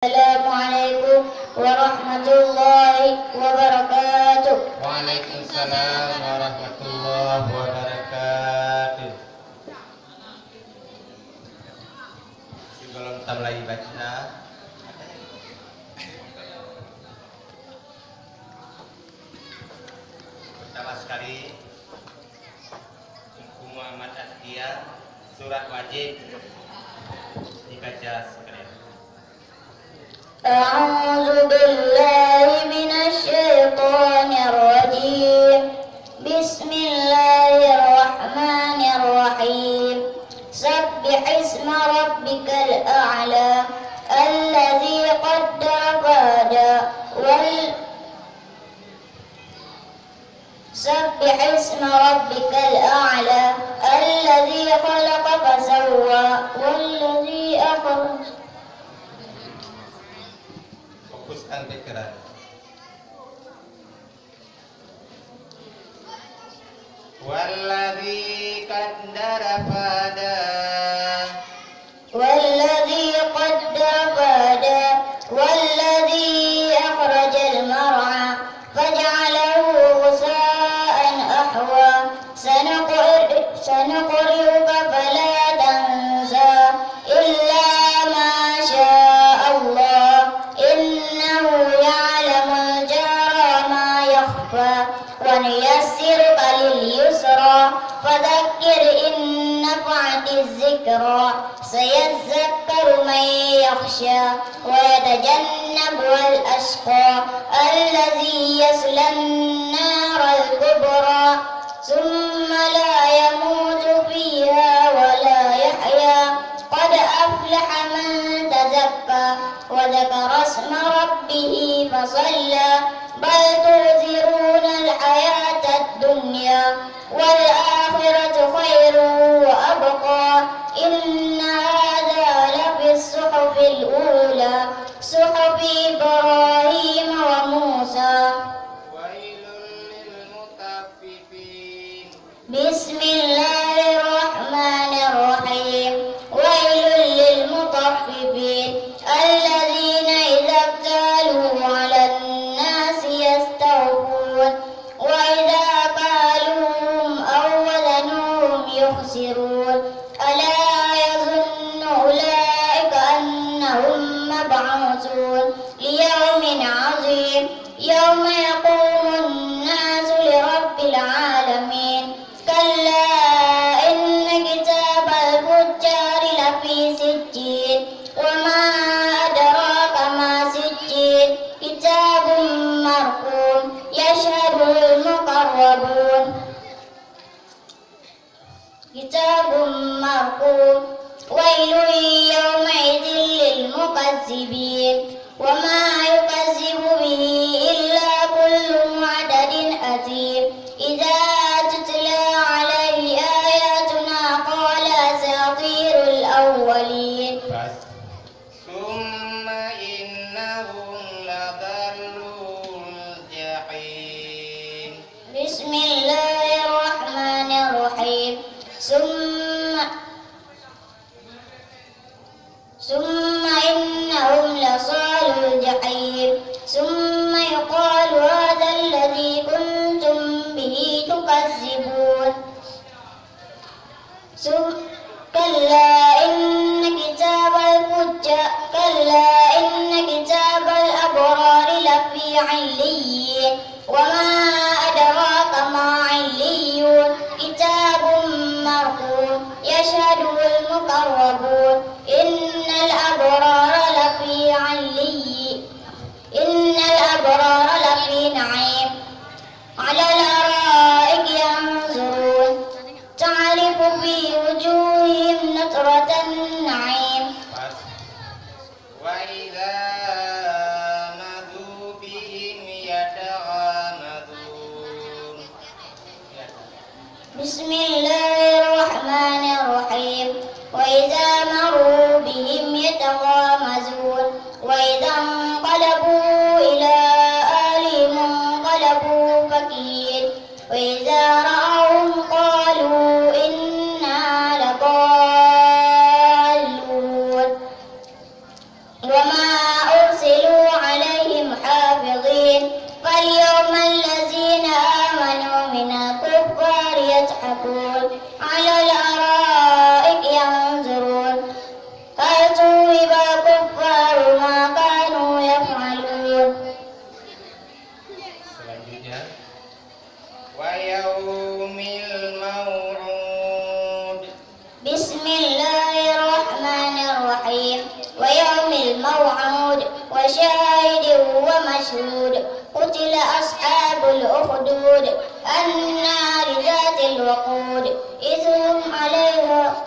Assalamualaikum warahmatullahi wabarakatuh. Waalaikumsalam warahmatullahi wabarakatuh. Sebelum kita mulai baca, pertama sekali buku Muhammad Askia surat wajib dibaca sekalian. A'udzu billahi minasy syaithanir rajim. Bismillahirrahmanirrahim. Sabbih isma rabbikal a'la alladzi qaddara fahada Sabbih isma rabbikal a'la alladzi khalaqa fasawwa walladzi akhraj. Fokuskan pikiran. Walladzi qaddara fahada والذي قدر فهدى والذي أخرج المرعى فجعله غثاء أحوى سنقرئك فلا تنسى إلا ما شاء الله إنه يعلم الجهر ما يخفى ونيسرك لليسرى فذكر إن نفعت الذكرى سيذكر من يخشى ويتجنبها الأشقى الذي يصلى النار الكبرى ثم لا يموت فيها ولا يحيا قد أفلح من تزكى وذكر اسم ربه فصلى بل تؤثرون الحياة الدنيا والآخرة خير وأبقى إن هذا لفي الصحف الأولى صحف إبراهيم وموسى. ويل للمطففين. بسم الله الرحمن الرحيم. ويل للمطففين الذين إذا اكتالوا على الناس يستوفون وإذا كالوهم أو وزنوهم يخسرون ألا يظن أولئك أنهم مبعوثون ليوم عظيم يوم يقوم الناس لرب العالمين كلا إن كتاب الفجار لفي سجين وما أدراك ما سجين كتاب مرقوم يشهده المقربون كتاب مرقوم ويل يومئذ للمكذبين وما يكذب به إلا كل معتد أثيم إذا تتلى عليه آياتنا قال أساطير الأولين. ثم إنهم لضلوا الجحيم. بسم الله الرحمن الرحيم. ثم إنهم لصالوا الجحيم ثم يقال هذا الذي كنتم به تكذبون كلا إن كتاب الأبرار لفي عليين وما أدراك ما عليون كتاب مرقوم يشهده المقربون إن الأبرار لفي نعيم على الأرائك ينظرون تعرف في وجوههم نضرة النعيم. وإذا مروا بهم يتغامزون. بسم الله الرحمن الرحيم. وإذا مروا بهم يتغامزون وإذا انقلبوا إلى أهلهم انقلبوا فكهين وإذا رأوهم قالوا إنا لضالون وما وشاهد ومشهود قتل أصحاب الأخدود النار ذات الوقود إذ هم عليها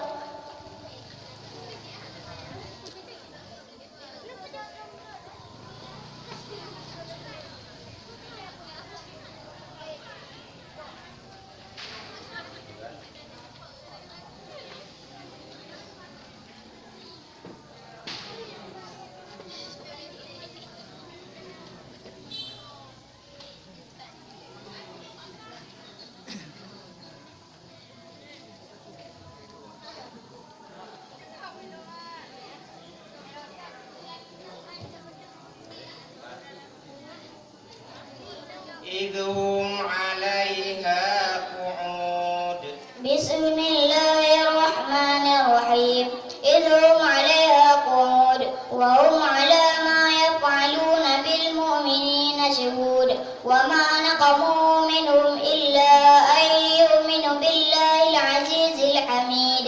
إذ هم عليها قعود. بسم الله الرحمن الرحيم إذ هم عليها قعود وهم على ما يفعلون بالمؤمنين شهود وما نقموا منهم إلا أن يؤمنوا بالله العزيز الحميد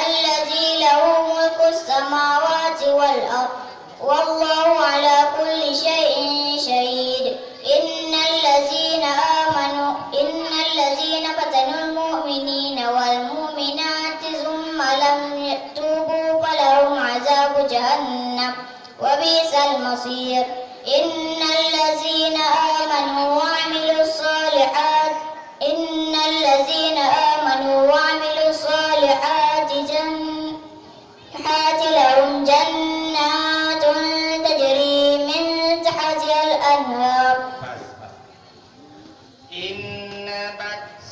الذي له ملك السماوات والأرض والله على كل شيء شهيد إن الذين فتنوا المؤمنين والمؤمنات ثم لم يتوبوا فلهم عذاب جهنم وبئس المصير إن الذين آمنوا وعملوا الصالحات لهم جنات تجري من تحتها الأنهار إن بطش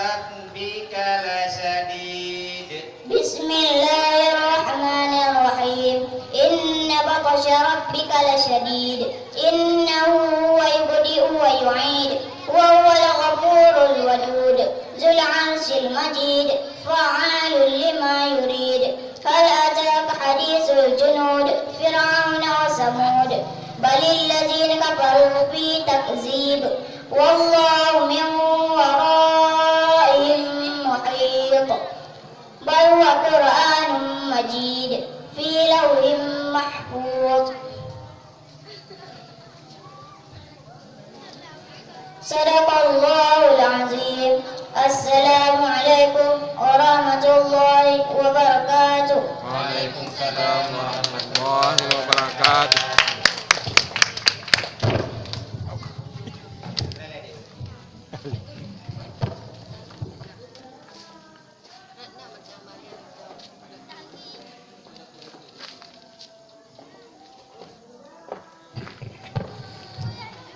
ربك لشديد. بسم الله الرحمن الرحيم إن بطش ربك لشديد إنه هو يبدئ ويعيد وهو الغفور الودود ذو العرش المجيد فعال لما يريد هل أتاك حديث الجنود فرعون وثمود بل الذين كفروا في تكذيب والله من ورائهم محيط بل هو قرآن مجيد في لوح محفوظ. صدق الله العظيم. السلام عليكم ورحمة الله وبركاته. وعليكم السلام ورحمة الله وبركاته.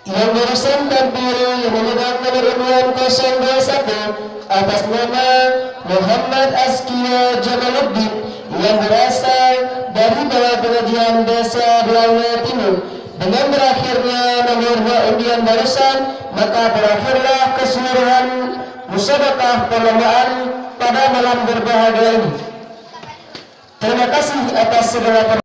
Yang barusan tampil memegang nomor undian 021 atas nama Muhammad Askia Jamaluddin yang berasal dari Balai Pengajian Desa Belauna Timur. Dengan berakhirnya nomor undian barusan, maka berakhirlah keseluruhan musabaqah perlombaan pada malam berbahagia ini. Terima kasih atas segala